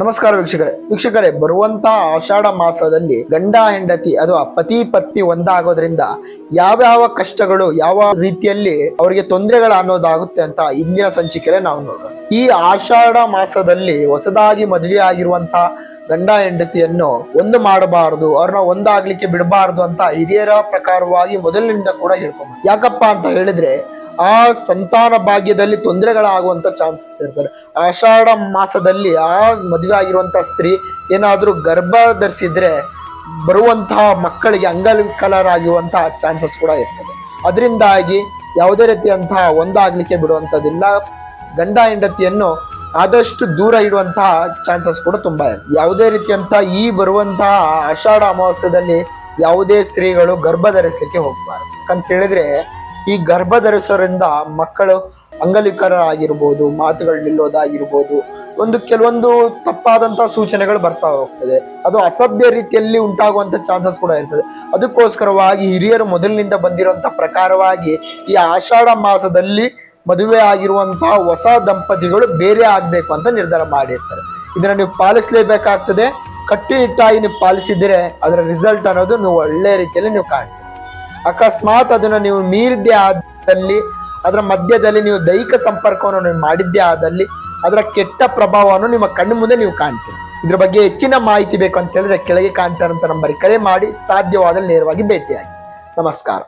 ನಮಸ್ಕಾರ ವೀಕ್ಷಕರೇ ಬರುವಂತ ಆಷಾಢ ಮಾಸದಲ್ಲಿ ಗಂಡ ಹೆಂಡತಿ ಅದು ಪತಿ ಪತ್ನಿ ಒಂದಾಗೋದ್ರಿಂದ ಯಾವ ಕಷ್ಟಗಳು ಯಾವ ರೀತಿಯಲ್ಲಿ ಅವರಿಗೆ ತೊಂದರೆಗಳು ಅನ್ನೋದಾಗುತ್ತೆ ಅಂತ ಇಂದಿನ ಸಂಚಿಕೆಯಲ್ಲಿ ನಾವು ನೋಡೋಣ. ಈ ಆಷಾಢ ಮಾಸದಲ್ಲಿ ಹೊಸದಾಗಿ ಮದುವೆ ಆಗಿರುವಂತ ಗಂಡ ಹೆಂಡತಿಯನ್ನು ಒಂದು ಮಾಡಬಾರದು, ಅವ್ರನ್ನ ಒಂದಾಗ್ಲಿಕ್ಕೆ ಬಿಡಬಾರದು ಅಂತ ಹಿರಿಯರ ಪ್ರಕಾರವಾಗಿ ಮೊದಲಿನಿಂದ ಕೂಡ ಹೇಳ್ಕೊಂಡು, ಯಾಕಪ್ಪ ಅಂತ ಹೇಳಿದ್ರೆ ಆ ಸಂತಾನ ಭಾಗ್ಯದಲ್ಲಿ ತೊಂದರೆಗಳಾಗುವಂತ ಚಾನ್ಸಸ್ ಇರ್ತಾರೆ. ಆಷಾಢ ಮಾಸದಲ್ಲಿ ಆ ಮದುವೆ ಆಗಿರುವಂತ ಸ್ತ್ರೀ ಏನಾದ್ರೂ ಗರ್ಭ ಧರಿಸಿದ್ರೆ ಬರುವಂತಹ ಮಕ್ಕಳಿಗೆ ಅಂಗವಿಕಲರಾಗಿರುವಂತಹ ಚಾನ್ಸಸ್ ಕೂಡ ಇರ್ತದೆ. ಅದರಿಂದಾಗಿ ಯಾವುದೇ ರೀತಿಯಂತಹ ಒಂದಾಗ್ಲಿಕ್ಕೆ ಬಿಡುವಂತದಿಲ್ಲ. ಗಂಡ ಹೆಂಡತಿಯನ್ನು ಆದಷ್ಟು ದೂರ ಇಡುವಂತಹ ಚಾನ್ಸಸ್ ಕೂಡ ತುಂಬಾ ಇರುತ್ತೆ. ಯಾವುದೇ ರೀತಿಯಂತಹ ಈ ಬರುವಂತಹ ಆಷಾಢ ಅಮಾವಾಸ್ಯದಲ್ಲಿ ಯಾವುದೇ ಸ್ತ್ರೀಗಳು ಗರ್ಭ ಧರಿಸಲಿಕ್ಕೆ ಹೋಗ್ಬಾರ್ದು. ಯಾಕಂತ ಹೇಳಿದ್ರೆ ಈ ಗರ್ಭ ಧರಿಸೋದ್ರಿಂದ ಮಕ್ಕಳು ಅಂಗವಿಕಲರಾಗಿರ್ಬೋದು, ಮಾತುಗಳು ನಿಲ್ಲೋದಾಗಿರ್ಬೋದು, ಕೆಲವೊಂದು ತಪ್ಪಾದಂತಹ ಸೂಚನೆಗಳು ಬರ್ತಾ ಹೋಗ್ತದೆ. ಅದು ಅಸಭ್ಯ ರೀತಿಯಲ್ಲಿ ಉಂಟಾಗುವಂತ ಚಾನ್ಸಸ್ ಕೂಡ ಇರ್ತದೆ. ಅದಕ್ಕೋಸ್ಕರವಾಗಿ ಹಿರಿಯರು ಮೊದಲಿನಿಂದ ಬಂದಿರುವಂತಹ ಪ್ರಕಾರವಾಗಿ ಈ ಆಷಾಢ ಮಾಸದಲ್ಲಿ ಮದುವೆ ಆಗಿರುವಂತಹ ಹೊಸ ದಂಪತಿಗಳು ಬೇರೆ ಆಗ್ಬೇಕು ಅಂತ ನಿರ್ಧಾರ ಮಾಡಿರ್ತಾರೆ. ಇದನ್ನ ನೀವು ಪಾಲಿಸಲೇಬೇಕಾಗ್ತದೆ. ಕಟ್ಟುನಿಟ್ಟಾಗಿ ನೀವು ಪಾಲಿಸಿದ್ರೆ ಅದರ ರಿಸಲ್ಟ್ ಅನ್ನೋದು ನೀವು ಒಳ್ಳೆ ರೀತಿಯಲ್ಲಿ ನೀವು ಕಾಣ್ತೀರಿ. ಅಕಸ್ಮಾತ್ ಅದನ್ನ ನೀವು ಮೀರಿದ್ದೇ ಆದಲ್ಲಿ, ಅದರ ಮಧ್ಯದಲ್ಲಿ ನೀವು ದೈಹಿಕ ಸಂಪರ್ಕವನ್ನು ನೀವು ಮಾಡಿದ್ದೇ ಆದಲ್ಲಿ ಅದರ ಕೆಟ್ಟ ಪ್ರಭಾವವನ್ನು ನಿಮ್ಮ ಕಣ್ಣು ಮುಂದೆ ನೀವು ಕಾಣ್ತೀರಿ. ಇದ್ರ ಬಗ್ಗೆ ಹೆಚ್ಚಿನ ಮಾಹಿತಿ ಬೇಕು ಅಂತ ಹೇಳಿದ್ರೆ ಕೆಳಗೆ ಕಾಣ್ತಾ ಇರುವಂತ ನಂಬರ್ ಕರೆ ಮಾಡಿ ಸಾಧ್ಯವಾದಲ್ಲಿ ನೇರವಾಗಿ ಭೇಟಿಯಾಗಿ. ನಮಸ್ಕಾರ.